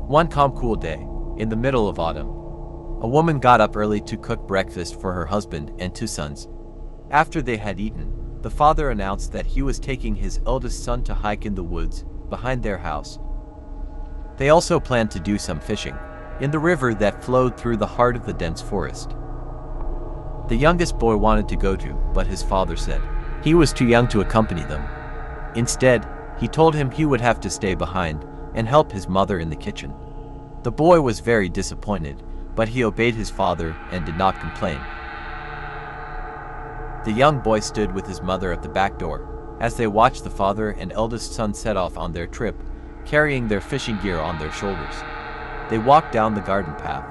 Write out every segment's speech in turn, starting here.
One calm, cool day, in the middle of autumn, a woman got up early to cook breakfast for her husband and two sons. After they had eaten, the father announced that he was taking his eldest son to hike in the woods behind their house. They also planned to do some fishing in the river that flowed through the heart of the dense forest. The youngest boy wanted to go too, but his father said he was too young to accompany them. Instead, he told him he would have to stay behind and help his mother in the kitchen. The boy was very disappointed, but he obeyed his father and did not complain. The young boy stood with his mother at the back door as they watched the father and eldest son set off on their trip, carrying their fishing gear on their shoulders. They walked down the garden path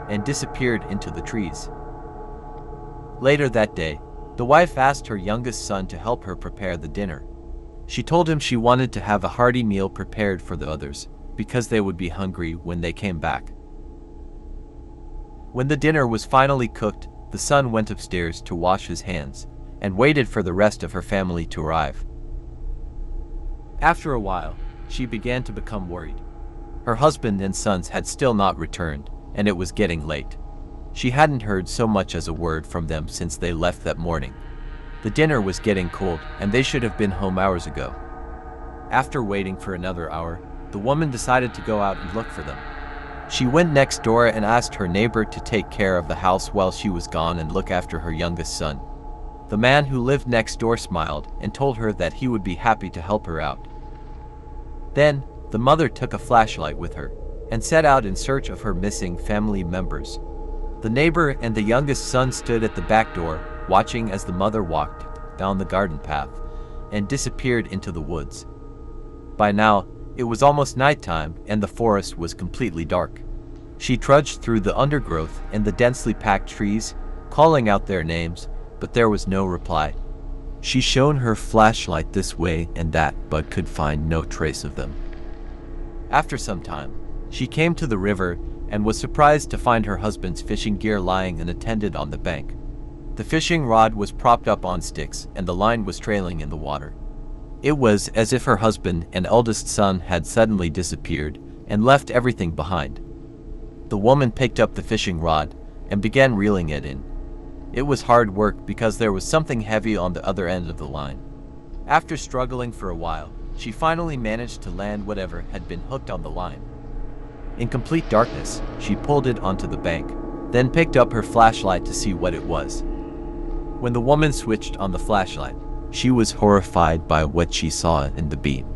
and disappeared into the trees. Later that day, the wife asked her youngest son to help her prepare the dinner. She told him she wanted to have a hearty meal prepared for the others, because they would be hungry when they came back. When the dinner was finally cooked, the son went upstairs to wash his hands and waited for the rest of her family to arrive. After a while, she began to become worried. Her husband and sons had still not returned, and it was getting late. She hadn't heard so much as a word from them since they left that morning. The dinner was getting cold, and they should have been home hours ago. After waiting for another hour, the woman decided to go out and look for them. She went next door and asked her neighbor to take care of the house while she was gone and look after her youngest son. The man who lived next door smiled and told her that he would be happy to help her out. Then, the mother took a flashlight with her and set out in search of her missing family members. The neighbor and the youngest son stood at the back door, watching as the mother walked down the garden path and disappeared into the woods. By now, it was almost nighttime and the forest was completely dark. She trudged through the undergrowth and the densely packed trees, calling out their names, but there was no reply. She shone her flashlight this way and that, but could find no trace of them. After some time, she came to the river and was surprised to find her husband's fishing gear lying unattended on the bank. The fishing rod was propped up on sticks and the line was trailing in the water. It was as if her husband and eldest son had suddenly disappeared and left everything behind. The woman picked up the fishing rod and began reeling it in. It was hard work because there was something heavy on the other end of the line. After struggling for a while, she finally managed to land whatever had been hooked on the line. In complete darkness, she pulled it onto the bank, then picked up her flashlight to see what it was. When the woman switched on the flashlight, she was horrified by what she saw in the beam.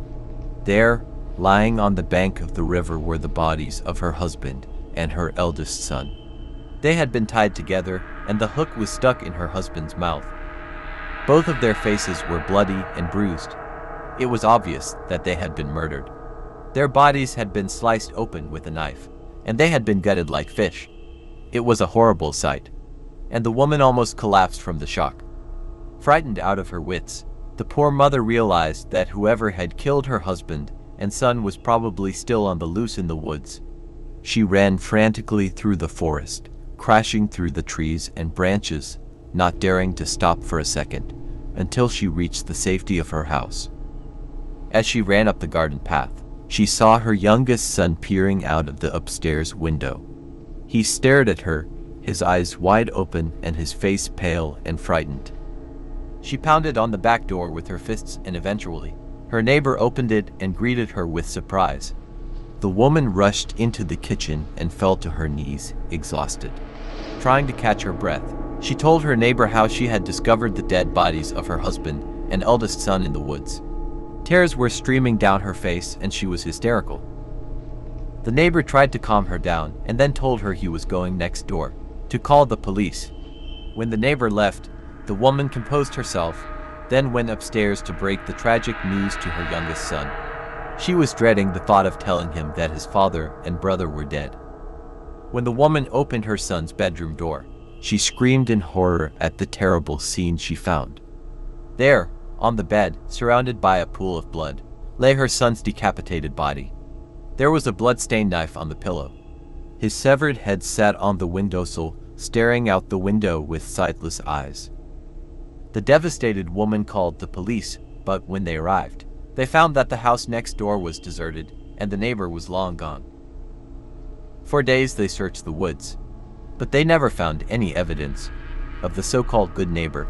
There, lying on the bank of the river, were the bodies of her husband and her eldest son. They had been tied together, and the hook was stuck in her husband's mouth. Both of their faces were bloody and bruised. It was obvious that they had been murdered. Their bodies had been sliced open with a knife, and they had been gutted like fish. It was a horrible sight, and the woman almost collapsed from the shock. Frightened out of her wits, the poor mother realized that whoever had killed her husband and son was probably still on the loose in the woods. She ran frantically through the forest, crashing through the trees and branches, not daring to stop for a second, until she reached the safety of her house. As she ran up the garden path, she saw her youngest son peering out of the upstairs window. He stared at her, his eyes wide open and his face pale and frightened. She pounded on the back door with her fists and eventually, her neighbor opened it and greeted her with surprise. The woman rushed into the kitchen and fell to her knees, exhausted. Trying to catch her breath, she told her neighbor how she had discovered the dead bodies of her husband and eldest son in the woods. Tears were streaming down her face and she was hysterical. The neighbor tried to calm her down and then told her he was going next door to call the police. When the neighbor left, the woman composed herself, then went upstairs to break the tragic news to her youngest son. She was dreading the thought of telling him that his father and brother were dead. When the woman opened her son's bedroom door, she screamed in horror at the terrible scene she found. There, on the bed, surrounded by a pool of blood, lay her son's decapitated body. There was a blood-stained knife on the pillow. His severed head sat on the windowsill, staring out the window with sightless eyes. The devastated woman called the police, but when they arrived, they found that the house next door was deserted and the neighbor was long gone. For days they searched the woods, but they never found any evidence of the so-called good neighbor.